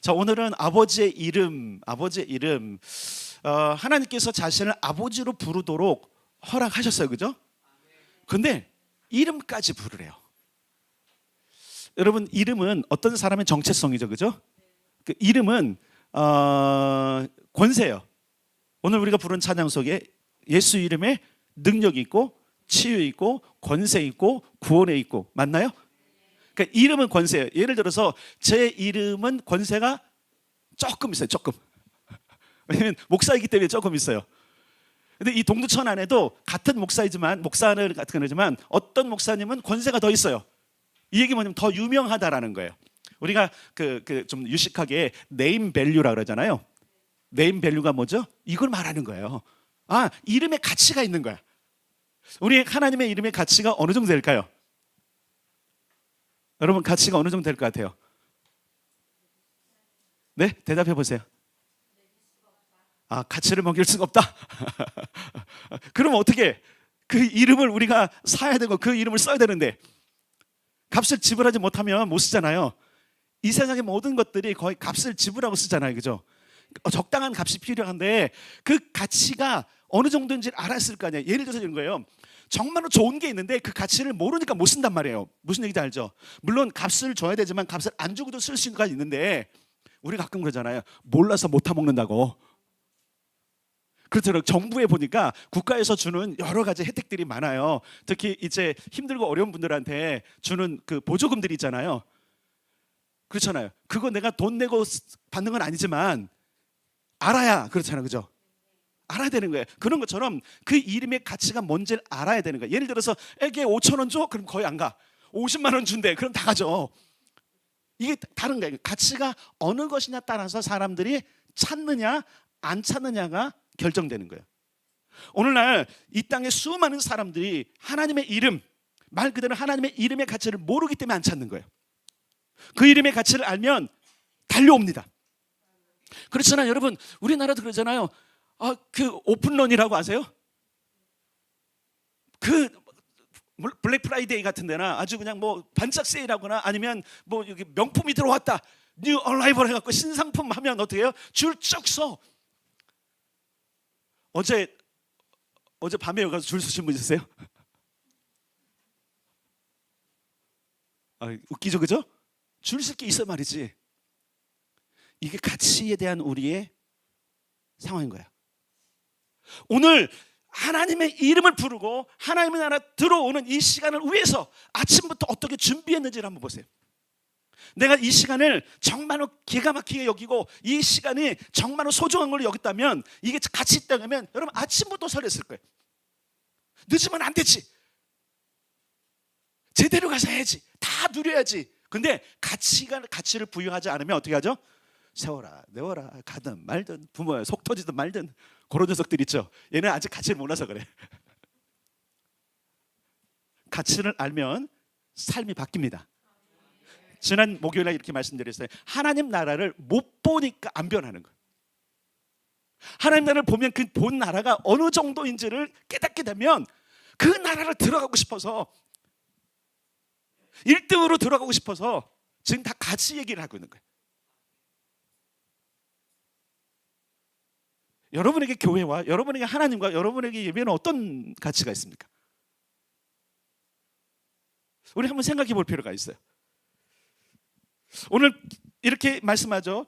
자, 오늘은 아버지의 이름, 하나님께서 자신을 아버지로 부르도록 허락하셨어요, 그죠? 근데 이름까지 부르래요. 여러분, 이름은 어떤 사람의 정체성이죠, 그죠? 그 이름은 권세예요. 오늘 우리가 부른 찬양 속에 예수 이름에 능력이 있고 치유 있고 권세 있고 구원에 있고, 맞나요? 그러니까 이름은 권세예요. 예를 들어서 제 이름은 권세가 조금 있어요. 조금. 왜냐면 목사이기 때문에 조금 있어요. 근데 이 동두천 안에도 같은 목사는 같은 거지만 어떤 목사님은 권세가 더 있어요. 이 얘기 뭐냐면 더 유명하다라는 거예요. 우리가 좀 유식하게 네임 밸류라 그러잖아요. 네임 밸류가 뭐죠? 이걸 말하는 거예요. 아, 이름에 가치가 있는 거야. 우리 하나님의 이름의 가치가 어느 정도 될까요? 여러분, 가치가 어느 정도 될 것 같아요? 네? 대답해 보세요. 아, 가치를 먹일 수가 없다. 그럼 어떻게? 그 이름을 우리가 사야 되고 그 이름을 써야 되는데 값을 지불하지 못하면 못 쓰잖아요. 이 세상의 모든 것들이 거의 값을 지불하고 쓰잖아요, 그죠? 적당한 값이 필요한데 그 가치가 어느 정도인지 알았을 거 아니에요. 예를 들어서 이런 거예요. 정말로 좋은 게 있는데 그 가치를 모르니까 못 쓴단 말이에요. 무슨 얘기인지 알죠? 물론 값을 줘야 되지만 값을 안 주고도 쓸 수가 있는데 우리 가끔 그러잖아요. 몰라서 못 타먹는다고. 그렇더라고요. 정부에 보니까 국가에서 주는 여러 가지 혜택들이 많아요. 특히 이제 힘들고 어려운 분들한테 주는 그 보조금들이 있잖아요. 그렇잖아요. 그거 내가 돈 내고 받는 건 아니지만 알아야 그렇잖아요, 그죠? 알아야 되는 거예요. 그런 것처럼 그 이름의 가치가 뭔지를 알아야 되는 거예요. 예를 들어서 애기에 5,000원 줘? 그럼 거의 안 가. 50만 원 준대. 그럼 다 가죠. 이게 다른 거예요. 가치가 어느 것이냐 따라서 사람들이 찾느냐 안 찾느냐가 결정되는 거예요. 오늘날 이 땅에 수많은 사람들이 하나님의 이름, 말 그대로 하나님의 이름의 가치를 모르기 때문에 안 찾는 거예요. 그 이름의 가치를 알면 달려옵니다. 그렇잖아요, 여러분. 우리나라도 그러잖아요. 그 오픈런이라고 아세요? 그 블랙 프라이데이 같은 데나 아주 그냥 뭐 반짝 세일하거나 아니면 뭐 여기 명품이 들어왔다, 뉴 얼라이벌 해갖고 신상품 하면 어떻게 해요? 줄 쭉 서. 어제 밤에 여기 가서 줄 서신 분 있으세요? 웃기죠, 그죠? 줄 설 게 있어 말이지. 이게 가치에 대한 우리의 상황인 거야. 오늘 하나님의 이름을 부르고 하나님의 나라 들어오는 이 시간을 위해서 아침부터 어떻게 준비했는지를 한번 보세요. 내가 이 시간을 정말로 기가 막히게 여기고 이 시간이 정말로 소중한 걸로 여겼다면, 이게 가치 있다면 여러분 아침부터 설렜을 거예요. 늦으면 안 되지. 제대로 가서 해야지. 다 누려야지. 근데 가치를 부여하지 않으면 어떻게 하죠? 세워라 내워라 가든 말든 부모야 속 터지든 말든 그런 녀석들 있죠. 얘는 아직 가치를 몰라서 그래. 가치를 알면 삶이 바뀝니다. 지난 목요일에 이렇게 말씀드렸어요. 하나님 나라를 못 보니까 안 변하는 거예요. 하나님 나라를 보면 그 본 나라가 어느 정도인지를 깨닫게 되면 그 나라를 들어가고 싶어서 1등으로 들어가고 싶어서 지금 다 가치 얘기를 하고 있는 거예요. 여러분에게 교회와 여러분에게 하나님과 여러분에게 예배는 어떤 가치가 있습니까? 우리 한번 생각해 볼 필요가 있어요. 오늘 이렇게 말씀하죠.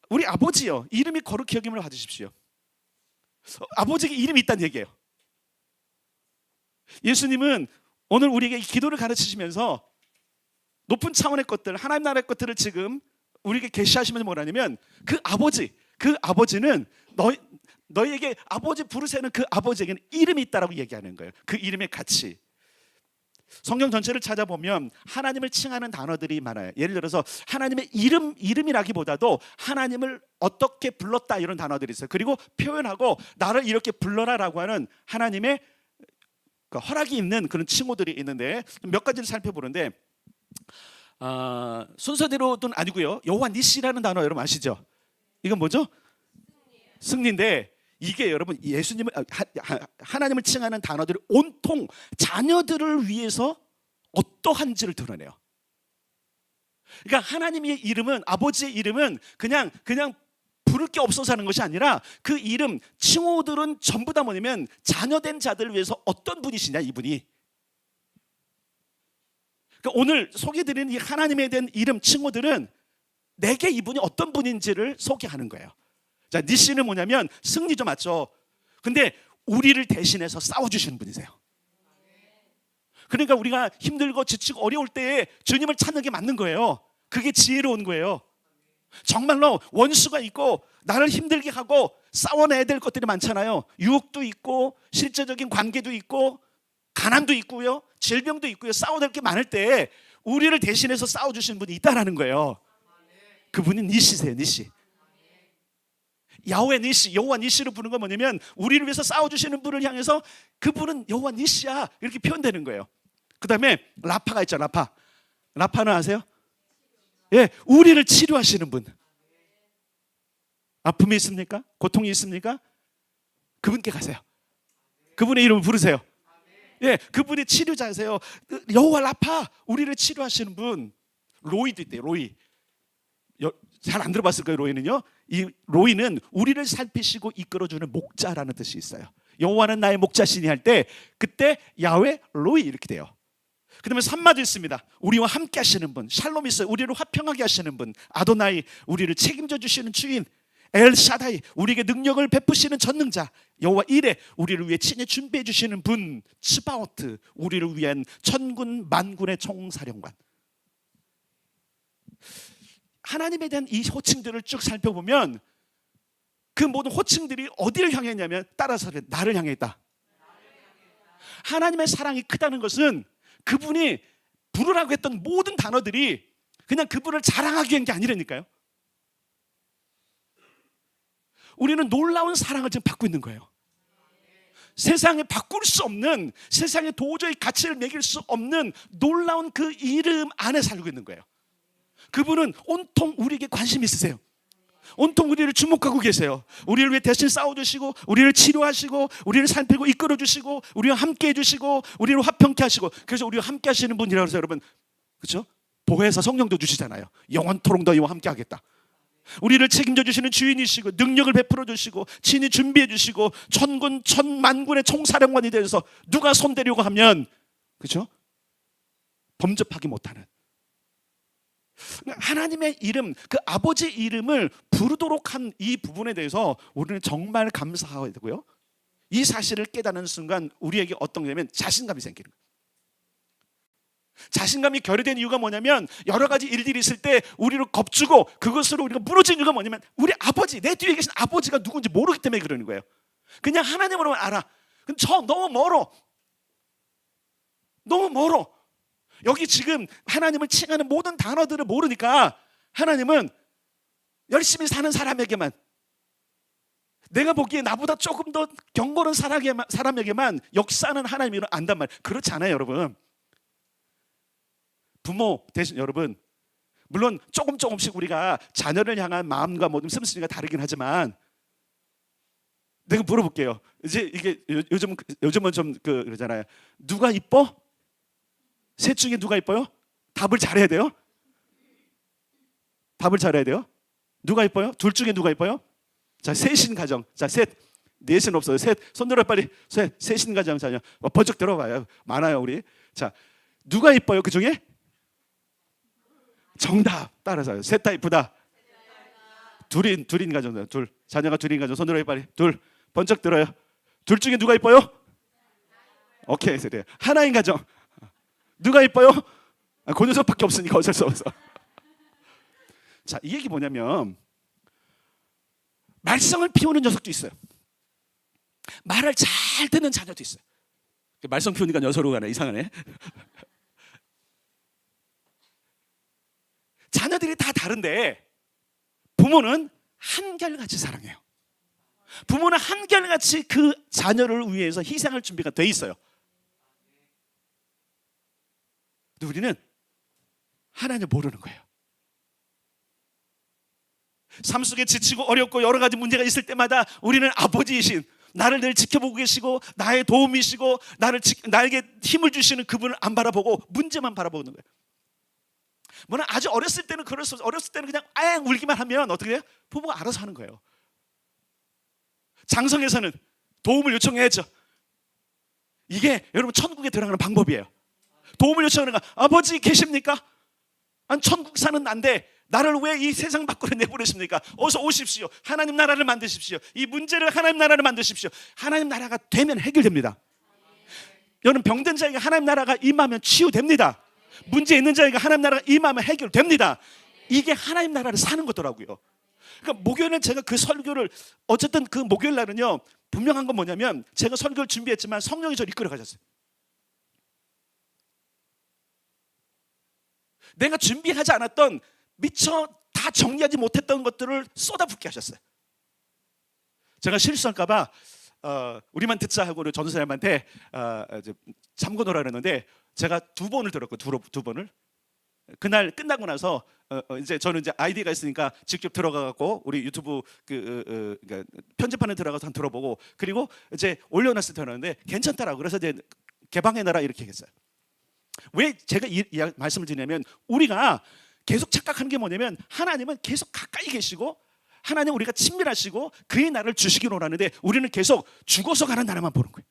우리 아버지요, 이름이 거룩히 여김을 받으십시오. 아버지에게 이름이 있다는 얘기예요. 예수님은 오늘 우리에게 기도를 가르치시면서 높은 차원의 것들, 하나님 나라의 것들을 지금 우리에게 계시하시면서 뭐라냐면 그 아버지는 너희에게 아버지 부르세는 그 아버지에게는 이름이 있다라고 얘기하는 거예요. 그 이름의 가치. 성경 전체를 찾아보면 하나님을 칭하는 단어들이 많아요. 예를 들어서 하나님의 이름이라기보다도 하나님을 어떻게 불렀다 이런 단어들이 있어요. 그리고 표현하고 나를 이렇게 불러라라고 하는 하나님의 허락이 있는 그런 칭호들이 있는데 몇 가지를 살펴보는데 순서대로는 아니고요. 여호와 니시라는 단어 여러분 아시죠? 이건 뭐죠? 승리인데 이게 여러분 예수님을 하나님을 칭하는 단어들이 온통 자녀들을 위해서 어떠한지를 드러내요. 그러니까 하나님의 이름은, 아버지의 이름은 그냥 부를 게 없어서 하는 것이 아니라 그 이름, 칭호들은 전부 다 뭐냐면 자녀된 자들을 위해서 어떤 분이시냐, 이분이. 그러니까 오늘 소개드리는 이 하나님에 대한 이름, 칭호들은 내게 이분이 어떤 분인지를 소개하는 거예요. 자, 니시는 뭐냐면 승리죠, 맞죠? 근데 우리를 대신해서 싸워주시는 분이세요. 그러니까 우리가 힘들고 지치고 어려울 때에 주님을 찾는 게 맞는 거예요. 그게 지혜로운 거예요. 정말로 원수가 있고 나를 힘들게 하고 싸워내야 될 것들이 많잖아요. 유혹도 있고 실제적인 관계도 있고 가난도 있고요, 질병도 있고요. 싸워야 될 게 많을 때 우리를 대신해서 싸워주시는 분이 있다라는 거예요. 그분이 니시세요, 니시. 야훼 니시, 여호와 니시로 부르는 건 뭐냐면 우리를 위해서 싸워주시는 분을 향해서 그분은 여호와 니시야, 이렇게 표현되는 거예요. 그 다음에 라파가 있죠. 라파는 아세요? 예, 우리를 치료하시는 분. 아픔이 있습니까? 고통이 있습니까? 그분께 가세요. 그분의 이름을 부르세요. 예, 그분이 치료자세요. 여호와 라파, 우리를 치료하시는 분. 로이도 있대요. 로이. 잘 안 들어봤을 거예요. 로이는요, 이 로이는 우리를 살피시고 이끌어주는 목자라는 뜻이 있어요. 여호와는 나의 목자시니 할 때 그때 야훼 로이 이렇게 돼요. 그 다음에 산마도 있습니다. 우리와 함께 하시는 분. 샬롬 있어요. 우리를 화평하게 하시는 분. 아도나이, 우리를 책임져 주시는 주인. 엘샤다이, 우리에게 능력을 베푸시는 전능자. 여호와 이레, 우리를 위해 친히 준비해 주시는 분. 츠바오트, 우리를 위한 천군 만군의 총사령관. 하나님에 대한 이 호칭들을 쭉 살펴보면 그 모든 호칭들이 어디를 향해 있냐면, 따라서 나를 향해 있다. 하나님의 사랑이 크다는 것은 그분이 부르라고 했던 모든 단어들이 그냥 그분을 자랑하기 위한 게 아니라니까요. 우리는 놀라운 사랑을 지금 받고 있는 거예요. 세상에 바꿀 수 없는, 세상에 도저히 가치를 매길 수 없는 놀라운 그 이름 안에 살고 있는 거예요. 그분은 온통 우리에게 관심 있으세요. 온통 우리를 주목하고 계세요. 우리를 위해 대신 싸워주시고, 우리를 치료하시고, 우리를 살피고 이끌어주시고, 우리와 함께 해주시고, 우리를 화평케 하시고. 그래서 우리와 함께 하시는 분이라고 해서 여러분, 그렇죠? 보혜사 성령도 주시잖아요. 영원토록 너희와 함께 하겠다. 우리를 책임져 주시는 주인이시고 능력을 베풀어 주시고 친히 준비해 주시고 천군 천만군의 총사령관이 되어서 누가 손대려고 하면, 그렇죠? 범접하기 못하는 하나님의 이름, 그 아버지 이름을 부르도록 한 이 부분에 대해서 우리는 정말 감사해야 되고요. 이 사실을 깨닫는 순간 우리에게 어떤 거냐면 자신감이 생기는 거예요. 자신감이 결여된 이유가 뭐냐면 여러 가지 일들이 있을 때 우리를 겁주고 그것으로 우리가 무너진 이유가 뭐냐면 우리 아버지, 내 뒤에 계신 아버지가 누군지 모르기 때문에 그러는 거예요. 그냥 하나님으로만 알아. 근데 저 너무 멀어. 너무 멀어. 여기 지금 하나님을 칭하는 모든 단어들을 모르니까 하나님은 열심히 사는 사람에게만, 내가 보기에 나보다 조금 더 경건한 사람에게만 역사하는 하나님을 안단 말이에요. 그렇지 않아요, 여러분. 부모 대신 여러분, 물론 조금씩 우리가 자녀를 향한 마음과 모든 씀씀이가 다르긴 하지만, 내가 물어볼게요. 이제 이게 요즘은 좀 그러잖아요. 누가 이뻐? 셋 중에 누가 이뻐요? 답을 잘해야 돼요. 답을 잘해야 돼요. 누가 이뻐요? 둘 중에 누가 이뻐요? 자, 셋인 가정. 자, 셋. 넷은 없어요. 셋. 손 들어 빨리. 셋인 가정 자녀. 번쩍 들어봐요. 많아요, 우리. 자, 누가 이뻐요? 그 중에? 정답. 따라서요. 셋 다 이쁘다. 둘인 가정. 둘. 자녀가 둘인 가정. 손 들어 빨리. 둘. 번쩍 들어요. 둘 중에 누가 이뻐요? 오케이. 그래요. 하나인 가정. 누가 이뻐요? 그 녀석밖에 없으니까 어쩔 수 없어. 자, 이 얘기 뭐냐면 말썽을 피우는 녀석도 있어요. 말을 잘 듣는 자녀도 있어요. 말썽 피우니까 녀석으로 가네. 이상하네. 자녀들이 다 다른데 부모는 한결같이 사랑해요. 부모는 한결같이 그 자녀를 위해서 희생할 준비가 돼 있어요. 근데 우리는 하나님을 모르는 거예요. 삶 속에 지치고 어렵고 여러 가지 문제가 있을 때마다 우리는 아버지이신, 나를 늘 지켜보고 계시고 나의 도움이시고 나에게 힘을 주시는 그분을 안 바라보고 문제만 바라보는 거예요. 뭐는 아주 어렸을 때는 그럴 수 없어. 어렸을 때는 그냥 앙 울기만 하면 어떻게 돼요? 부모가 알아서 하는 거예요. 장성에서는 도움을 요청해야죠. 이게 여러분 천국에 들어가는 방법이에요. 도움을 요청하는 거. 아버지 계십니까? 아니, 천국 사는 난데 나를 왜 이 세상 밖으로 내보내십니까? 어서 오십시오. 하나님 나라를 만드십시오. 이 문제를 하나님 나라를 만드십시오. 하나님 나라가 되면 해결됩니다. 여러분 병든 자에게 하나님 나라가 임하면 치유됩니다. 문제 있는 자에게 하나님 나라가 임하면 해결됩니다. 이게 하나님 나라를 사는 거더라고요. 그러니까 목요일은 제가 그 설교를 어쨌든 그 목요일 날은요 분명한 건 뭐냐면 제가 설교를 준비했지만 성령이 저를 이끌어 가셨어요. 내가 준비하지 않았던 미처 다 정리하지 못했던 것들을 쏟아붓게 하셨어요. 제가 실수할까 봐 우리만 듣자 하고 우리 전도사님한테 잠궈놓으라 그랬는데 제가 두 번을 들었고 두 번을 그날 끝나고 나서 이제 저는 이제 아이디가 있으니까 직접 들어가고 우리 유튜브 그러니까 편집판에 들어가서 한 들어보고 그리고 이제 올려놨을 때 하는데 괜찮더라고. 그래서 이제 개방해놔라 이렇게 했어요. 왜 제가 이 말씀을 드리냐면 우리가 계속 착각하는 게 뭐냐면 하나님은 계속 가까이 계시고 하나님 우리가 친밀하시고 그의 나라를 주시기로 하는데 우리는 계속 죽어서 가는 나라만 보는 거예요.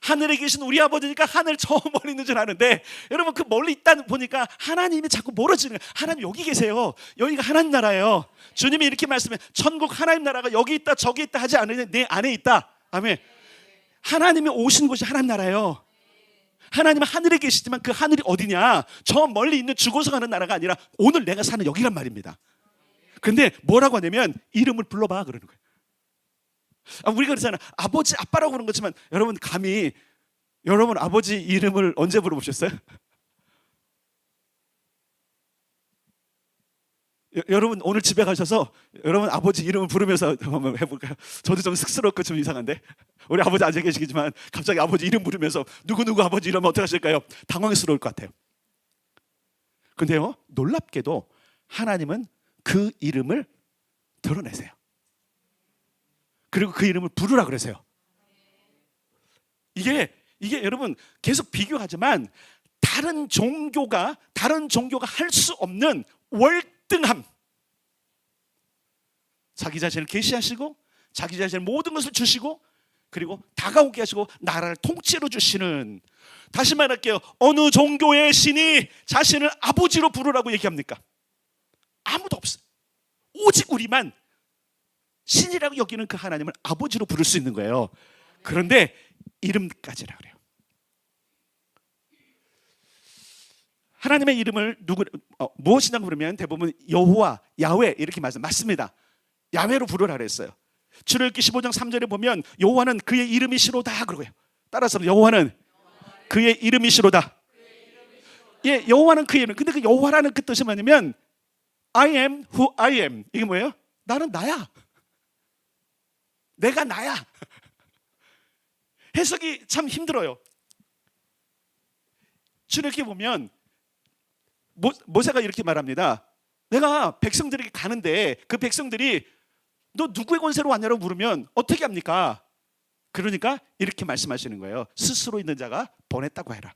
하늘에 계신 우리 아버지니까 하늘 저 멀리 있는 줄 아는데 여러분 그 멀리 있다 보니까 하나님이 자꾸 멀어지는 거예요. 하나님 여기 계세요. 여기가 하나님 나라예요. 주님이 이렇게 말씀해 천국 하나님 나라가 여기 있다 저기 있다 하지 않으니 내 안에 있다. 아멘. 하나님이 오신 곳이 하나님 나라예요. 하나님은 하늘에 계시지만 그 하늘이 어디냐? 저 멀리 있는 죽어서 가는 나라가 아니라 오늘 내가 사는 여기란 말입니다. 근데 뭐라고 하냐면 이름을 불러봐 그러는 거예요. 우리가 그러잖아. 아버지 아빠라고 그러는 거지만 여러분 감히 여러분 아버지 이름을 언제 물어보셨어요? 여러분 오늘 집에 가셔서 여러분 아버지 이름을 부르면서 한번 해볼까요? 저도 좀 쑥스럽고 좀 이상한데 우리 아버지 앉아 계시겠지만 갑자기 아버지 이름 부르면서 누구누구 아버지 이러면 어떻게 하실까요? 당황스러울 것 같아요. 근데요 놀랍게도 하나님은 그 이름을 드러내세요. 그리고 그 이름을 부르라 그러세요. 이게 여러분 계속 비교하지만 다른 종교가 할 수 없는 월등함. 자기 자신을 계시하시고 자기 자신의 모든 것을 주시고 그리고 다가오게 하시고 나라를 통째로 주시는, 다시 말할게요. 어느 종교의 신이 자신을 아버지로 부르라고 얘기합니까? 아무도 없어요. 오직 우리만 신이라고 여기는 그 하나님을 아버지로 부를 수 있는 거예요. 그런데 이름까지라 그래요. 하나님의 이름을 무엇이냐고 부르면 대부분 여호와, 야훼 이렇게 맞습니다. 야훼로 부르라 그랬어요. 출애굽기 15장 3절에 보면 여호와는 그의 이름이시로다 그러고요. 따라서 여호와는 그의 이름이시로다. 예, 여호와는 그의 이름. 근데 그 여호와라는 그 뜻이 뭐냐면 I am who I am. 이게 뭐예요? 나는 나야. 내가 나야. 해석이 참 힘들어요. 출애굽기 보면 모세가 이렇게 말합니다. 내가 백성들에게 가는데 그 백성들이 너 누구의 권세로 왔냐고 물으면 어떻게 합니까? 그러니까 이렇게 말씀하시는 거예요. 스스로 있는 자가 보냈다고 해라.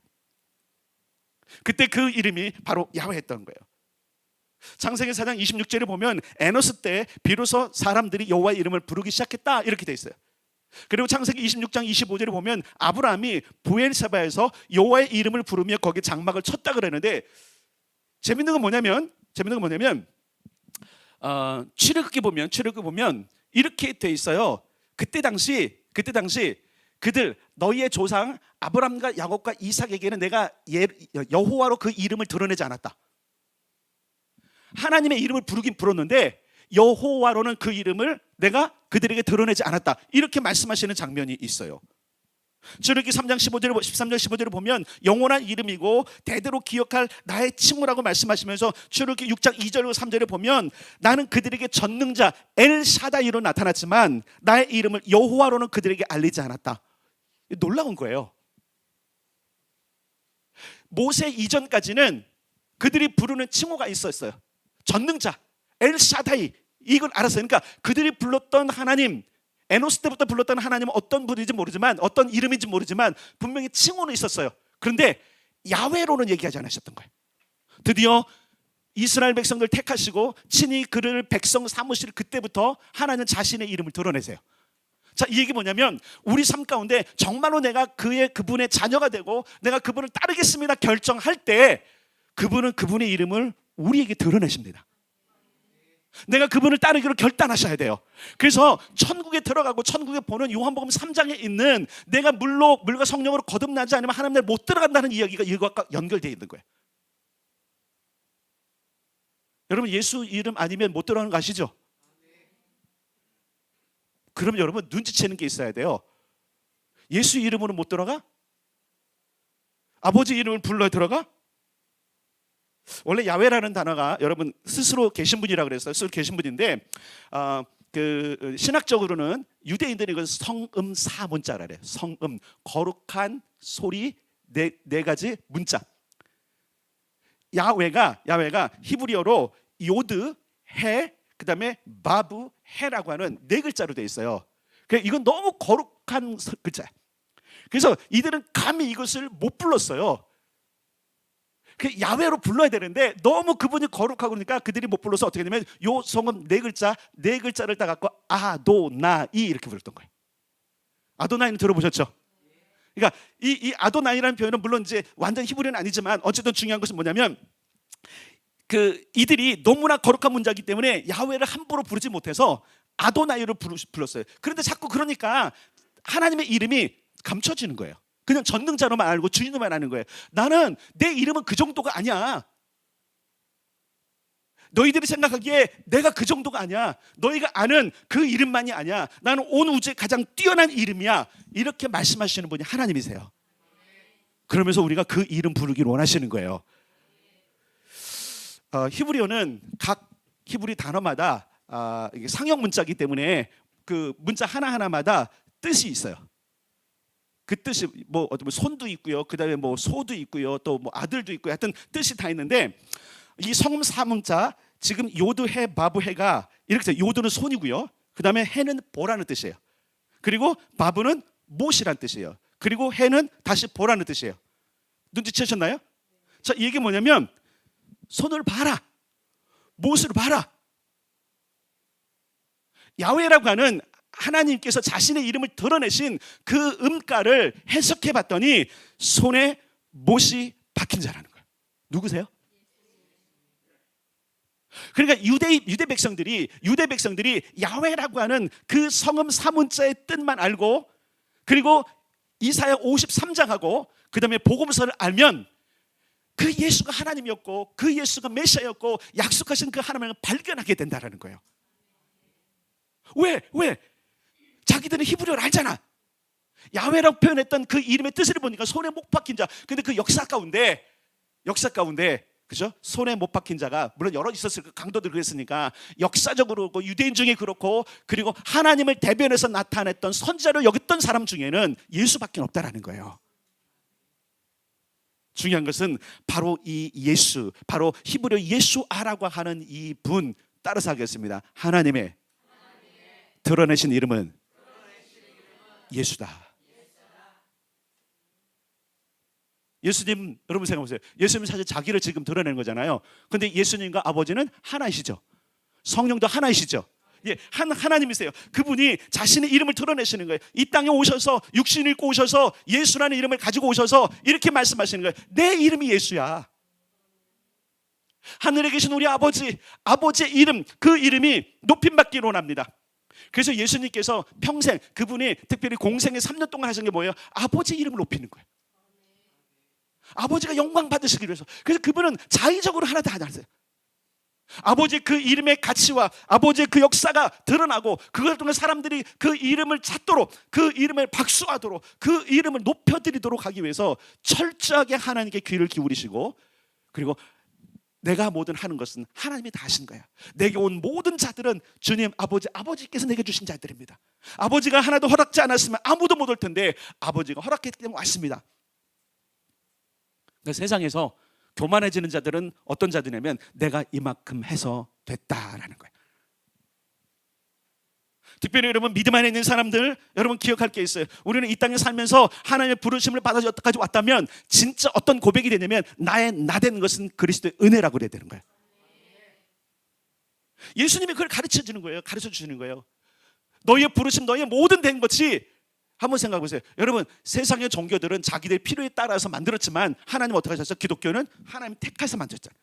그때 그 이름이 바로 야훼였던 거예요. 창세기 4장 26절에 보면 에노스 때 비로소 사람들이 여호와의 이름을 부르기 시작했다 이렇게 돼 있어요. 그리고 창세기 26장 25절에 보면 아브라함이 부엘세바에서 여호와의 이름을 부르며 거기에 장막을 쳤다 그러는데 재밌는 건 뭐냐면 출애굽기 보면 이렇게 돼 있어요. 그때 당시 그들 너희의 조상 아브라함과 야곱과 이삭에게는 내가 여호와로 그 이름을 드러내지 않았다. 하나님의 이름을 부르긴 불렀는데 여호와로는 그 이름을 내가 그들에게 드러내지 않았다. 이렇게 말씀하시는 장면이 있어요. 출애굽기 3장 13절 15절을 보면 영원한 이름이고 대대로 기억할 나의 칭호라고 말씀하시면서 출애굽기 6장 2절과 3절에 보면 나는 그들에게 전능자 엘샤다이로 나타났지만 나의 이름을 여호와로는 그들에게 알리지 않았다. 놀라운 거예요. 모세 이전까지는 그들이 부르는 칭호가 있었어요. 전능자 엘샤다이 이걸 알았어요. 그러니까 그들이 불렀던 하나님, 에노스 때부터 불렀던 하나님은 어떤 분인지 모르지만 어떤 이름인지 모르지만 분명히 칭호는 있었어요. 그런데 야훼로는 얘기하지 않으셨던 거예요. 드디어 이스라엘 백성들 택하시고 친히 그를 백성 삼으실 그때부터 하나님은 자신의 이름을 드러내세요. 자, 이 얘기 뭐냐면 우리 삶 가운데 정말로 내가 그분의 자녀가 되고 내가 그분을 따르겠습니다 결정할 때 그분은 그분의 이름을 우리에게 드러내십니다. 내가 그분을 따르기로 결단하셔야 돼요. 그래서 천국에 들어가고 천국에 보는 요한복음 3장에 있는 내가 물과 성령으로 거듭나지 않으면 하나님 나라에 못 들어간다는 이야기가 이것과 연결되어 있는 거예요. 여러분 예수 이름 아니면 못 들어가는 거 아시죠? 그럼 여러분 눈치채는 게 있어야 돼요. 예수 이름으로 못 들어가? 아버지 이름을 불러야 들어가? 원래 야훼라는 단어가 여러분 스스로 계신 분이라고 그랬어요. 스스로 계신 분인데 신학적으로는 유대인들이 이걸 성음 사문자라 그래요. 성음, 거룩한 소리 네 가지 문자. 야훼가 히브리어로 요드, 해, 그다음에 바브, 해라고 하는 네 글자로 되어 있어요. 그러니까 이건 너무 거룩한 글자예요. 그래서 이들은 감히 이것을 못 불렀어요. 그 야훼로 불러야 되는데 너무 그분이 거룩하고 그러니까 그들이 못 불러서 어떻게 되냐면 요 성음 네 글자를 다 갖고 아도나이 이렇게 불렀던 거예요. 아도나이는 들어보셨죠? 그러니까 이 아도나이라는 표현은 물론 이제 완전 히브리어는 아니지만 어쨌든 중요한 것은 뭐냐면 이들이 너무나 거룩한 문자이기 때문에 야훼를 함부로 부르지 못해서 아도나이를 불렀어요. 그런데 자꾸 그러니까 하나님의 이름이 감춰지는 거예요. 그냥 전능자로만 알고 주인으로만 아는 거예요. 나는 내 이름은 그 정도가 아니야. 너희들이 생각하기에 내가 그 정도가 아니야. 너희가 아는 그 이름만이 아니야. 나는 온 우주에 가장 뛰어난 이름이야. 이렇게 말씀하시는 분이 하나님이세요. 그러면서 우리가 그 이름 부르기를 원하시는 거예요. 히브리어는 각 히브리 단어마다 이게 상형 문자이기 때문에 그 문자 하나하나마다 뜻이 있어요. 그 뜻이 뭐 손도 있고요, 그 다음에 뭐 소도 있고요, 또 뭐 아들도 있고요, 하여튼 뜻이 다 있는데 이 성음 사문자 지금 요드 해 바브 해가 이렇게 돼요. 요드는 손이고요, 그 다음에 해는 보라는 뜻이에요. 그리고 바브는 못이란 뜻이에요. 그리고 해는 다시 보라는 뜻이에요. 눈치채셨나요? 자, 이게 뭐냐면 손을 봐라, 못을 봐라. 야훼라고 하는 하나님께서 자신의 이름을 드러내신 그 음가를 해석해 봤더니 손에 못이 박힌 자라는 거예요. 누구세요? 그러니까 유대 백성들이 야훼라고 하는 그 성음 사문자의 뜻만 알고 그리고 이사야 53장하고 그 다음에 복음서를 알면 그 예수가 하나님이었고 그 예수가 메시아였고 약속하신 그 하나님을 발견하게 된다는 거예요. 왜? 자기들은 히브리어를 알잖아. 야훼라고 표현했던 그 이름의 뜻을 보니까 손에 못 박힌 자. 근데 그 역사 가운데 그죠? 손에 못 박힌 자가 물론 여러 있었을 강도들 그랬으니까 역사적으로 유대인 중에 그렇고 그리고 하나님을 대변해서 나타냈던 선지자를 여겼던 사람 중에는 예수밖에 없다라는 거예요. 중요한 것은 바로 이 예수, 바로 히브리어 예수아라고 하는 이 분 따라서 하겠습니다. 하나님의 드러내신 이름은 예수다. 예수님, 여러분 생각해보세요. 예수님 사실 자기를 지금 드러내는 거잖아요. 근데 예수님과 아버지는 하나이시죠. 성령도 하나이시죠. 예, 하나님이세요. 그분이 자신의 이름을 드러내시는 거예요. 이 땅에 오셔서 육신을 입고 오셔서 예수라는 이름을 가지고 오셔서 이렇게 말씀하시는 거예요. 내 이름이 예수야. 하늘에 계신 우리 아버지의 이름, 그 이름이 높임받기를 원합니다. 그래서 예수님께서 평생 그분이 특별히 공생에 3년 동안 하신 게 뭐예요? 아버지 이름을 높이는 거예요. 아버지가 영광 받으시기 위해서. 그래서 그분은 자의적으로 하나 다 하세요. 아버지의 그 이름의 가치와 아버지의 그 역사가 드러나고 그걸 통해 사람들이 그 이름을 찾도록 그 이름을 박수하도록 그 이름을 높여드리도록 하기 위해서 철저하게 하나님께 귀를 기울이시고 그리고 내가 뭐든 하는 것은 하나님이 다 하신 거야. 내게 온 모든 자들은 주님 아버지께서 내게 주신 자들입니다. 아버지가 하나도 허락지 않았으면 아무도 못 올 텐데 아버지가 허락했기 때문에 왔습니다. 세상에서 교만해지는 자들은 어떤 자들이냐면 내가 이만큼 해서 됐다라는 거예요. 특별히 여러분 믿음 안에 있는 사람들, 여러분 기억할 게 있어요. 우리는 이 땅에 살면서 하나님의 부르심을 받아서 여기까지 왔다면 진짜 어떤 고백이 되냐면 나의 나 되는 것은 그리스도의 은혜라고 그래야 되는 거예요. 예수님이 그걸 가르쳐 주는 거예요. 가르쳐 주시는 거예요. 너희의 부르심, 너희의 모든 된 것이, 한번 생각해 보세요. 여러분, 세상의 종교들은 자기들 필요에 따라서 만들었지만 하나님 어떻게 하셨어요? 기독교는 하나님 택해서 만들었잖아요.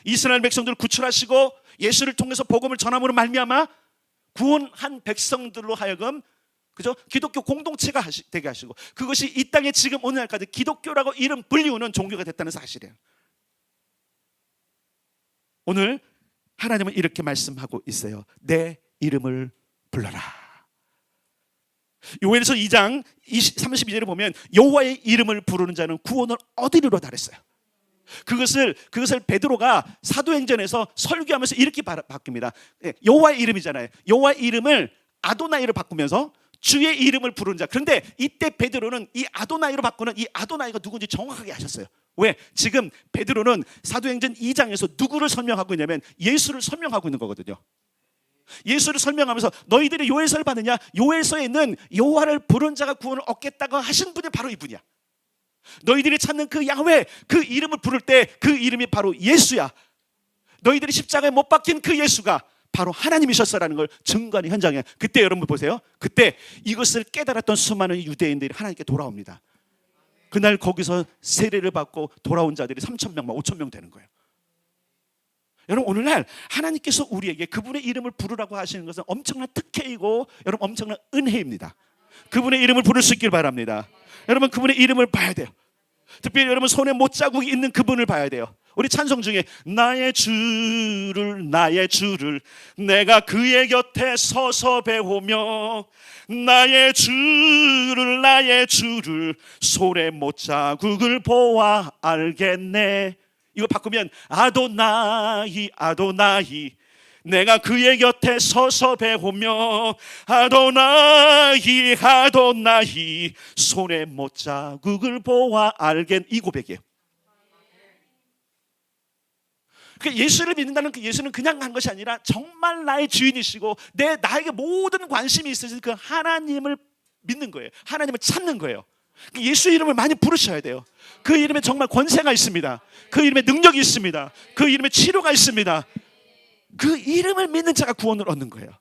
이스라엘 백성들을 구출하시고 예수를 통해서 복음을 전함으로 말미암아 구원한 백성들로 하여금, 그죠? 기독교 공동체가 되게 하시고, 그것이 이 땅에 지금 오늘날까지 기독교라고 이름 불리우는 종교가 됐다는 사실이에요. 오늘 하나님은 이렇게 말씀하고 있어요. 내 이름을 불러라. 요엘서 2장 32절에 보면 여호와의 이름을 부르는 자는 구원을 얻으리로다 그랬어요. 그것을 베드로가 사도행전에서 설교하면서 이렇게 바뀝니다. 여호와의 이름이잖아요. 여호와의 이름을 아도나이로 바꾸면서 주의 이름을 부르는 자. 그런데 이때 베드로는 이 아도나이로 바꾸는 이 아도나이가 누군지 정확하게 아셨어요. 왜? 지금 베드로는 사도행전 2장에서 누구를 설명하고 있냐면 예수를 설명하고 있는 거거든요. 예수를 설명하면서 너희들이 요엘서를 받느냐? 요엘서에 있는 여호와를 부른 자가 구원을 얻겠다고 하신 분이 바로 이분이야. 너희들이 찾는 그 야훼, 그 이름을 부를 때 그 이름이 바로 예수야. 너희들이 십자가에 못 박힌 그 예수가 바로 하나님이셨어라는 걸 증거하는 현장에, 그때 여러분 보세요. 그때 이것을 깨달았던 수많은 유대인들이 하나님께 돌아옵니다. 그날 거기서 세례를 받고 돌아온 자들이 3,000명, 5,000명 되는 거예요. 여러분, 오늘날 하나님께서 우리에게 그분의 이름을 부르라고 하시는 것은 엄청난 특혜이고 여러분 엄청난 은혜입니다. 그분의 이름을 부를 수 있길 바랍니다. 여러분, 그분의 이름을 봐야 돼요. 특별히 여러분 손에 못자국이 있는 그분을 봐야 돼요. 우리 찬송 중에 나의 주를 내가 그의 곁에 서서 배우며 나의 주를 손에 못자국을 보아 알겠네. 이거 바꾸면 아도나이 내가 그의 곁에 서서 배우며 아도나이 손에 못자국을 보아 알겠네. 이 고백이에요. 예수를 믿는다는 그 예수는 그냥 간 것이 아니라 정말 나의 주인이시고 나에게 모든 관심이 있으신 그 하나님을 믿는 거예요. 하나님을 찾는 거예요. 예수 이름을 많이 부르셔야 돼요. 그 이름에 정말 권세가 있습니다. 그 이름에 능력이 있습니다. 그 이름에 치료가 있습니다. 그 이름을 믿는 자가 구원을 얻는 거예요.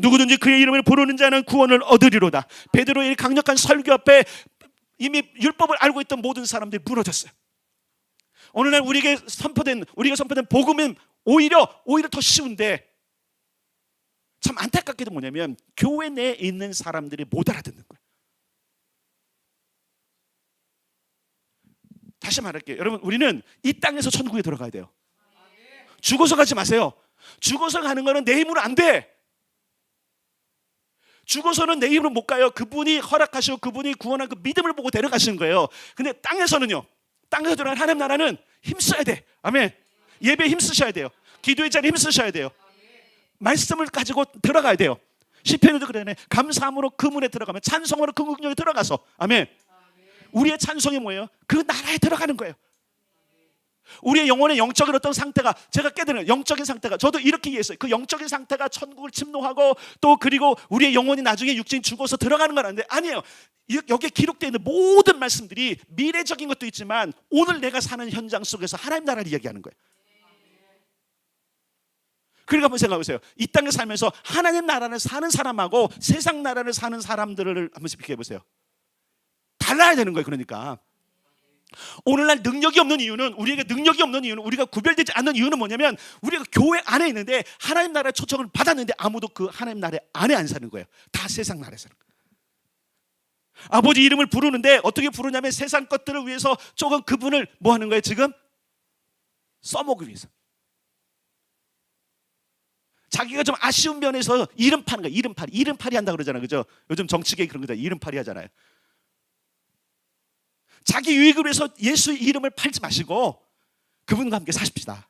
누구든지 그의 이름을 부르는 자는 구원을 얻으리로다. 베드로의 강력한 설교 앞에 이미 율법을 알고 있던 모든 사람들이 무너졌어요. 오늘날 우리가 선포된 복음은 오히려 더 쉬운데 참 안타깝게도 뭐냐면 교회 내에 있는 사람들이 못 알아듣는 거예요. 다시 말할게요. 여러분, 우리는 이 땅에서 천국에 들어가야 돼요. 죽어서 가지 마세요. 죽어서 가는 거는 내 힘으로 안 돼. 죽어서는 내 힘으로 못 가요. 그분이 허락하시고 그분이 구원한 그 믿음을 보고 데려가시는 거예요. 근데 땅에서는요, 땅에서 들어간 하나님 나라는 힘써야 돼. 아멘. 예배에 힘쓰셔야 돼요. 기도의 자리에 힘쓰셔야 돼요. 말씀을 가지고 들어가야 돼요. 시편에도 그러네. 감사함으로 그 문에 들어가면, 찬송으로 그 능력에 들어가서, 아멘. 우리의 찬송이 뭐예요? 그 나라에 들어가는 거예요. 우리의 영혼의 영적인 어떤 상태가, 제가 깨달은 영적인 상태가, 저도 이렇게 이해했어요. 그 영적인 상태가 천국을 침노하고 또 그리고 우리의 영혼이 나중에 육신이 죽어서 들어가는 건 아닌데, 아니에요. 여기에 기록되어 있는 모든 말씀들이 미래적인 것도 있지만 오늘 내가 사는 현장 속에서 하나님 나라를 이야기하는 거예요. 그러니까 한번 생각해 보세요. 이 땅에 살면서 하나님 나라를 사는 사람하고 세상 나라를 사는 사람들을 한번 비교해 보세요. 달라야 되는 거예요. 그러니까 오늘날 능력이 없는 이유는, 우리에게 능력이 없는 이유는, 우리가 구별되지 않는 이유는 뭐냐면 우리가 교회 안에 있는데 하나님 나라의 초청을 받았는데 아무도 그 하나님 나라 안에 안 사는 거예요. 다 세상 나라에 사는 거예요. 아버지 이름을 부르는데 어떻게 부르냐면 세상 것들을 위해서 조금 그분을 뭐 하는 거예요? 지금 써먹기 위해서. 자기가 좀 아쉬운 면에서 이름 파는 거예요. 이름팔이 한다 그러잖아요. 그죠? 요즘 정치계 그런 거잖아요. 이름팔이 하잖아요. 자기 유익을 위해서 예수의 이름을 팔지 마시고 그분과 함께 사십시다.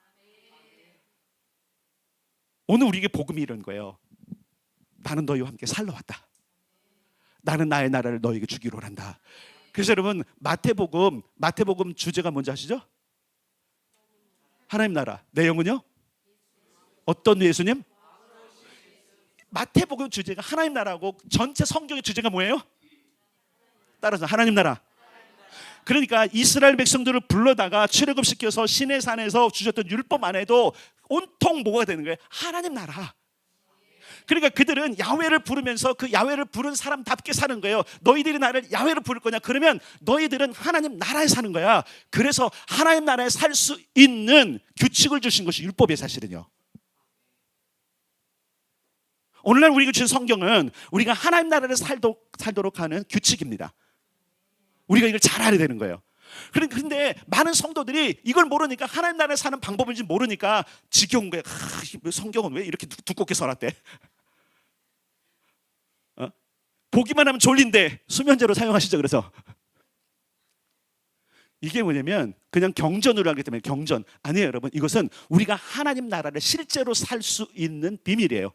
오늘 우리에게 복음이 이런 거예요. 나는 너희와 함께 살러 왔다. 나는 나의 나라를 너희에게 주기로 한다. 그래서 여러분, 마태복음 주제가 뭔지 아시죠? 하나님 나라. 내용은요? 어떤 예수님? 마태복음 주제가 하나님 나라고 전체 성경의 주제가 뭐예요? 따라서 하나님 나라. 그러니까 이스라엘 백성들을 불러다가 출애굽시켜서 시내산에서 주셨던 율법 안에도 온통 뭐가 되는 거예요? 하나님 나라. 그러니까 그들은 야훼를 부르면서 그 야훼를 부른 사람답게 사는 거예요. 너희들이 나를 야훼를 부를 거냐? 그러면 너희들은 하나님 나라에 사는 거야. 그래서 하나님 나라에 살 수 있는 규칙을 주신 것이 율법이에요, 사실은요. 오늘날 우리가 주신 성경은 우리가 하나님 나라를 살도록 하는 규칙입니다. 우리가 이걸 잘 알아야 되는 거예요. 그런데 많은 성도들이 이걸 모르니까, 하나님 나라에 사는 방법인지 모르니까 지겨운 거예요. 성경은 왜 이렇게 두껍게 써놨대? 보기만 하면 졸린데 수면제로 사용하시죠. 그래서 이게 뭐냐면 그냥 경전으로 하기 때문에 경전 아니에요, 여러분. 이것은 우리가 하나님 나라를 실제로 살 수 있는 비밀이에요.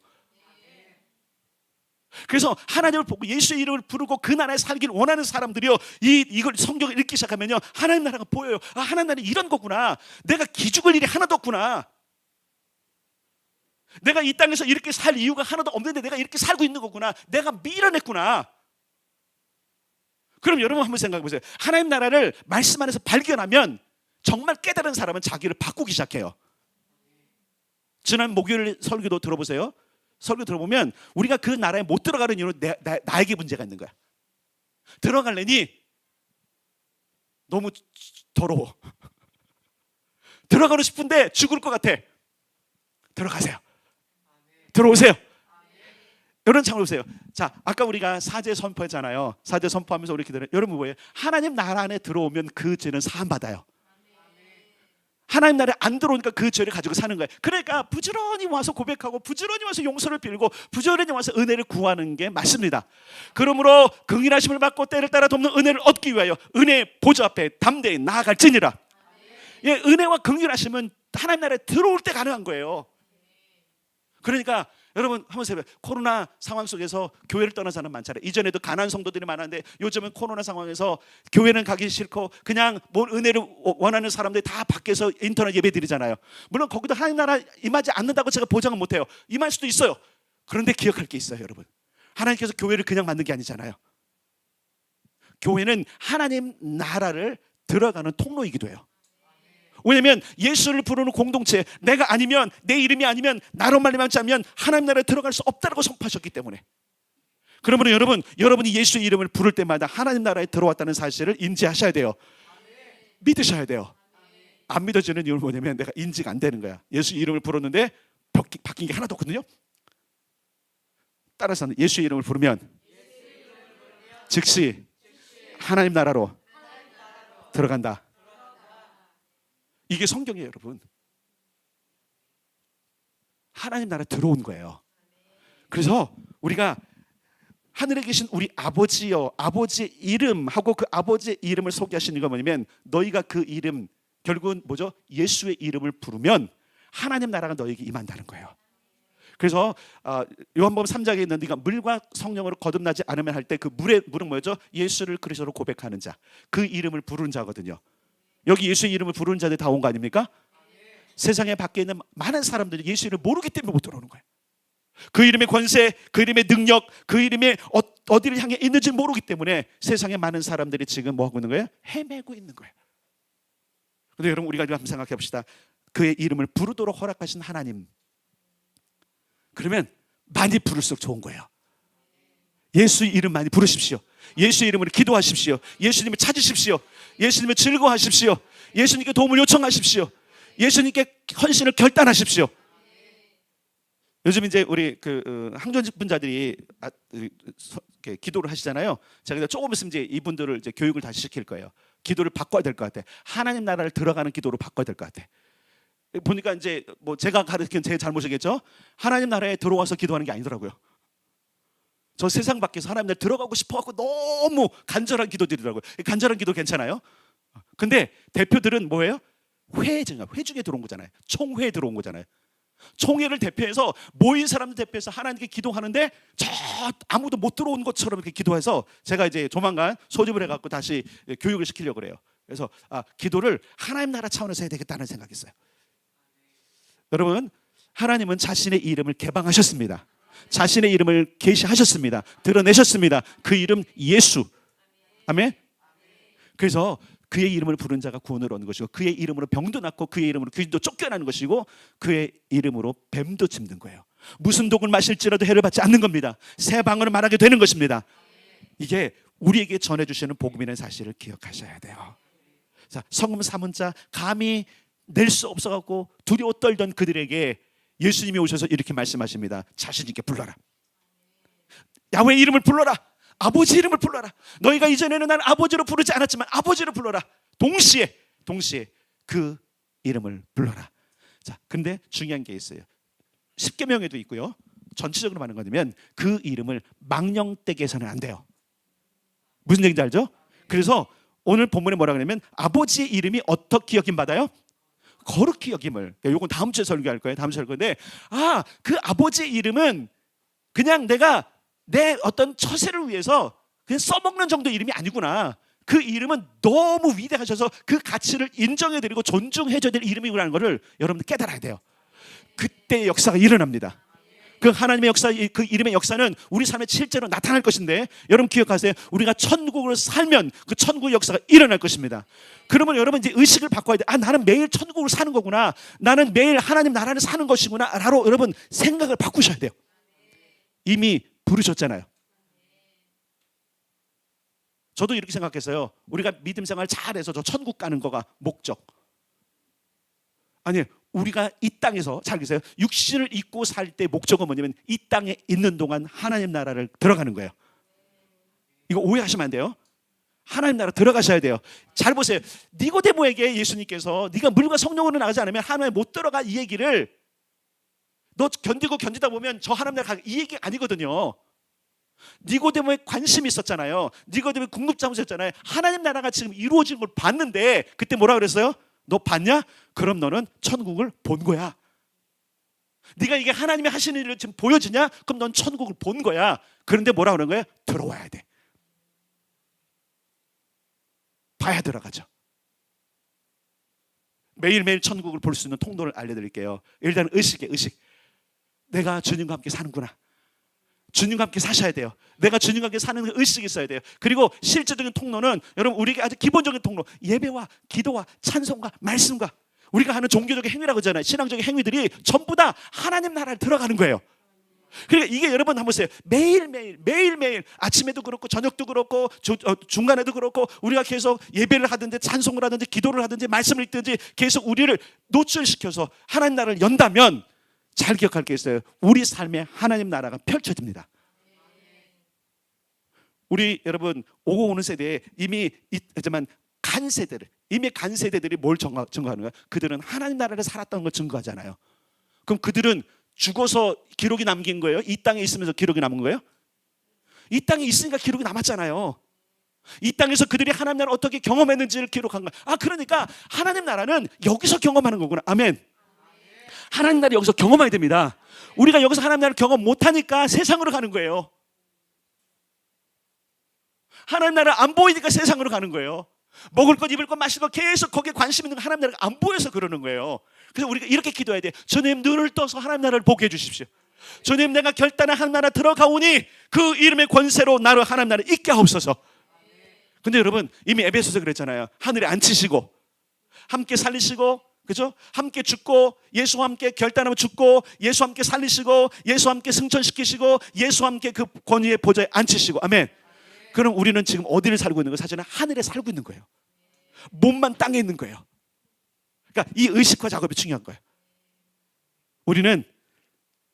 그래서 하나님을 보고 예수의 이름을 부르고 그 나라에 살길 원하는 사람들이요, 이걸 성경을 읽기 시작하면요, 하나님 나라가 보여요. 아, 하나님 나라는 이런 거구나. 내가 기죽을 일이 하나도 없구나. 내가 이 땅에서 이렇게 살 이유가 하나도 없는데 내가 이렇게 살고 있는 거구나. 내가 밀어냈구나. 그럼 여러분 한번 생각해 보세요. 하나님 나라를 말씀 안에서 발견하면 정말 깨달은 사람은 자기를 바꾸기 시작해요. 지난 목요일 설교도 들어보세요. 설교 들어보면 우리가 그 나라에 못 들어가는 이유는 나에게 문제가 있는 거야. 들어가려니 너무 더러워. 들어가고 싶은데 죽을 것 같아. 들어가세요. 들어오세요. 여러분 잘 보세요. 자, 아까 우리가 사죄 선포했잖아요. 사죄 선포하면서 우리 기도를, 여러분 뭐예요? 하나님 나라 안에 들어오면 그 죄는 사함 받아요. 하나님 나라에 안 들어오니까 그 죄를 가지고 사는 거예요. 그러니까 부지런히 와서 고백하고 부지런히 와서 용서를 빌고 부지런히 와서 은혜를 구하는 게 맞습니다. 그러므로 긍휼하심을 받고 때를 따라 돕는 은혜를 얻기 위하여 은혜의 보좌 앞에 담대히 나아갈지니라. 예, 은혜와 긍휼하심은 하나님 나라에 들어올 때 가능한 거예요. 그러니까 여러분 한번 생각해 보세요. 코로나 상황 속에서 교회를 떠난 사람 많잖아요. 이전에도 가난한 성도들이 많았는데 요즘은 코로나 상황에서 교회는 가기 싫고 그냥 뭔 은혜를 원하는 사람들이 다 밖에서 인터넷 예배 드리잖아요. 물론 거기도 하나님 나라 임하지 않는다고 제가 보장은 못해요. 임할 수도 있어요. 그런데 기억할 게 있어요, 여러분. 하나님께서 교회를 그냥 만든 게 아니잖아요. 교회는 하나님 나라를 들어가는 통로이기도 해요. 왜냐하면 예수를 부르는 공동체, 내가 아니면, 내 이름이 아니면, 나로 말미암지 않으면 하나님 나라에 들어갈 수 없다고 선포하셨기 때문에, 그러므로 여러분이 예수의 이름을 부를 때마다 하나님 나라에 들어왔다는 사실을 인지하셔야 돼요. 믿으셔야 돼요. 안 믿어지는 이유는 뭐냐면 내가 인지가 안 되는 거야. 예수 이름을 부르는데 바뀐 게 하나도 없거든요. 따라서 예수의 이름을 부르면 즉시 하나님 나라로 들어간다. 이게 성경이에요, 여러분. 하나님 나라에 들어온 거예요. 그래서 우리가 하늘에 계신 우리 아버지여, 아버지의 이름하고 그 아버지의 이름을 소개하시는 건 뭐냐면, 너희가 그 이름, 결국은 뭐죠? 예수의 이름을 부르면 하나님 나라가 너희에게 임한다는 거예요. 그래서 요한복음 3장에 있는 네가 물과 성령으로 거듭나지 않으면 할 때 그 물은 뭐죠? 예수를 그리스도로 고백하는 자, 그 이름을 부르는 자거든요. 여기 예수의 이름을 부르는 자들이 다 온 거 아닙니까? 세상에 밖에 있는 많은 사람들이 예수 이름을 모르기 때문에 못 들어오는 거예요. 그 이름의 권세, 그 이름의 능력, 그 이름의 어디를 향해 있는지 모르기 때문에 세상에 많은 사람들이 지금 뭐 하고 있는 거예요? 헤매고 있는 거예요. 그런데 여러분, 우리가 한번 생각해 봅시다. 그의 이름을 부르도록 허락하신 하나님, 그러면 많이 부를수록 좋은 거예요. 예수의 이름 많이 부르십시오. 예수의 이름으로 기도하십시오. 예수님을 찾으십시오. 예수님을 즐거워하십시오. 예수님께 도움을 요청하십시오. 예수님께 헌신을 결단하십시오. 요즘 이제 우리 항전 분자들이 기도를 하시잖아요. 제가 조금 있으면 이제 이분들을 이제 교육을 다시 시킬 거예요. 기도를 바꿔야 될 것 같아. 하나님 나라를 들어가는 기도로 바꿔야 될 것 같아. 보니까 이제 뭐 제가 가르친 제 잘못이겠죠. 하나님 나라에 들어와서 기도하는 게 아니더라고요. 저 세상 밖에서 하나님 나라에 들어가고 싶어갖고 너무 간절한 기도들이더라고요. 간절한 기도 괜찮아요. 근데 대표들은 뭐예요? 회중에 들어온 거잖아요. 총회에 들어온 거잖아요. 총회를 대표해서 모인 사람들 대표해서 하나님께 기도하는데 저 아무도 못 들어온 것처럼 이렇게 기도해서 제가 이제 조만간 소집을 해갖고 다시 교육을 시키려고 그래요. 그래서 기도를 하나님 나라 차원에서 해야 되겠다는 생각이 있어요. 여러분, 하나님은 자신의 이름을 개방하셨습니다. 자신의 이름을 계시하셨습니다. 드러내셨습니다. 그 이름 예수. 아멘. 그래서 그의 이름을 부른 자가 구원을 얻는 것이고, 그의 이름으로 병도 낫고, 그의 이름으로 귀신도 쫓겨나는 것이고, 그의 이름으로 뱀도 짚는 거예요. 무슨 독을 마실지라도 해를 받지 않는 겁니다. 새 방언을 말하게 되는 것입니다. 이게 우리에게 전해주시는 복음이라는 사실을 기억하셔야 돼요. 자, 성금 사문자 감히 낼 수 없어갖고 두려워 떨던 그들에게 예수님이 오셔서 이렇게 말씀하십니다. 자신 있게 불러라. 야훼의 이름을 불러라. 아버지 이름을 불러라. 너희가 이전에는 난 아버지로 부르지 않았지만 아버지를 불러라. 동시에 그 이름을 불러라. 자, 근데 중요한 게 있어요. 십계명에도 있고요. 전체적으로 말하는 거냐면 그 이름을 망령되게 해서는 안 돼요. 무슨 얘기인지 알죠? 그래서 오늘 본문에 뭐라 그러냐면 아버지의 이름이 어떻게 여김 받아요? 거룩히 여김을. 요건 다음 주에 설교할 거예요. 다음 주에 할 건데, 그 아버지의 이름은 그냥 내가 내 어떤 처세를 위해서 그냥 써먹는 정도 이름이 아니구나. 그 이름은 너무 위대하셔서 그 가치를 인정해드리고 존중해줘야 될 이름이구나는 것을 여러분들 깨달아야 돼요. 그때 역사가 일어납니다. 그 하나님의 역사, 그 이름의 역사는 우리 삶에 실제로 나타날 것인데, 여러분 기억하세요. 우리가 천국을 살면 그 천국의 역사가 일어날 것입니다. 그러면 여러분 이제 의식을 바꿔야 돼. 나는 매일 천국을 사는 거구나. 나는 매일 하나님 나라를 사는 것이구나 라고 여러분 생각을 바꾸셔야 돼요. 이미 부르셨잖아요. 저도 이렇게 생각했어요. 우리가 믿음 생활 잘해서 저 천국 가는 거가 목적. 아니, 우리가 이 땅에서 잘 계세요. 육신을 입고 살 때 목적은 뭐냐면 이 땅에 있는 동안 하나님 나라를 들어가는 거예요. 이거 오해하시면 안 돼요. 하나님 나라 들어가셔야 돼요. 잘 보세요. 니고데모에게 예수님께서 네가 물과 성령으로 나가지 않으면 하나님에 못 들어가, 이 얘기를 너 견디다 보면 저 하나님 나라 이 얘기 아니거든요. 니고데모에 관심이 있었잖아요. 니고데모에 궁극자무였잖아요. 하나님 나라가 지금 이루어진 걸 봤는데 그때 뭐라 그랬어요? 너 봤냐? 그럼 너는 천국을 본 거야. 네가 이게 하나님이 하시는 일을 지금 보여지냐? 그럼 넌 천국을 본 거야. 그런데 뭐라 그러는 거예요? 들어와야 돼. 봐야 들어가죠. 매일매일 천국을 볼 수 있는 통로를 알려드릴게요. 일단 의식. 내가 주님과 함께 사는구나. 주님과 함께 사셔야 돼요. 내가 주님과 함께 사는 의식이 있어야 돼요. 그리고 실제적인 통로는 여러분 우리에게 아주 기본적인 통로, 예배와 기도와 찬송과 말씀과 우리가 하는 종교적인 행위라고 하잖아요. 신앙적인 행위들이 전부 다 하나님 나라를 들어가는 거예요. 그러니까 이게 여러분 한번 보세요. 매일매일 아침에도 그렇고 저녁도 그렇고 중간에도 그렇고 우리가 계속 예배를 하든지 찬송을 하든지 기도를 하든지 말씀을 읽든지 계속 우리를 노출시켜서 하나님 나라를 연다면 잘 기억할 게 있어요. 우리 삶에 하나님 나라가 펼쳐집니다. 우리 여러분 오고 오는 세대에 이미 있지만 간 세대들이 뭘 증거하는 거야? 그들은 하나님 나라를 살았다는 걸 증거하잖아요. 그럼 그들은 죽어서 기록이 남긴 거예요? 이 땅에 있으면서 기록이 남은 거예요? 이 땅에 있으니까 기록이 남았잖아요. 이 땅에서 그들이 하나님 나라를 어떻게 경험했는지를 기록한 거야. 그러니까 하나님 나라는 여기서 경험하는 거구나. 아멘. 하나님 나라 여기서 경험해야 됩니다. 우리가 여기서 하나님 나라를 경험 못하니까 세상으로 가는 거예요. 하나님 나라 안 보이니까 세상으로 가는 거예요. 먹을 것, 입을 것, 마실 것 계속 거기에 관심 있는 거 하나님 나라가 안 보여서 그러는 거예요. 그래서 우리가 이렇게 기도해야 돼. 주님 눈을 떠서 하나님 나라를 보게 해주십시오. 주님 내가 결단한 하나님 나라 들어가오니 그 이름의 권세로 나를 하나님 나라에 있게 하옵소서. 근데 여러분 이미 에베소서 그랬잖아요. 하늘에 앉히시고 함께 살리시고, 그죠? 함께 죽고 예수와 함께 결단하면 죽고 예수와 함께 살리시고 예수와 함께 승천시키시고 예수와 함께 그 권위의 보좌에 앉히시고. 아멘. 그럼 우리는 지금 어디를 살고 있는 거예요? 사실은 하늘에 살고 있는 거예요. 몸만 땅에 있는 거예요. 그러니까 이 의식화 작업이 중요한 거예요. 우리는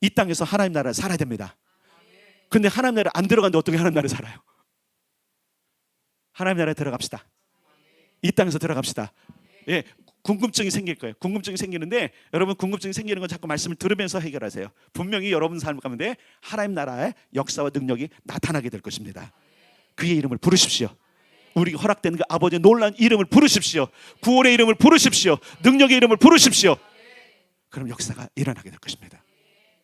이 땅에서 하나님 나라를 살아야 됩니다. 근데 하나님 나라에 안 들어갔는데 어떻게 하나님 나라를 살아요? 하나님 나라에 들어갑시다. 이 땅에서 들어갑시다. 예, 궁금증이 생길 거예요. 궁금증이 생기는데 여러분 궁금증이 생기는 건 자꾸 말씀을 들으면서 해결하세요. 분명히 여러분 삶 가운데 하나님 나라의 역사와 능력이 나타나게 될 것입니다. 그의 이름을 부르십시오. 우리에게 허락된 그 아버지의 놀라운 이름을 부르십시오. 구원의 이름을 부르십시오. 능력의 이름을 부르십시오. 그럼 역사가 일어나게 될 것입니다.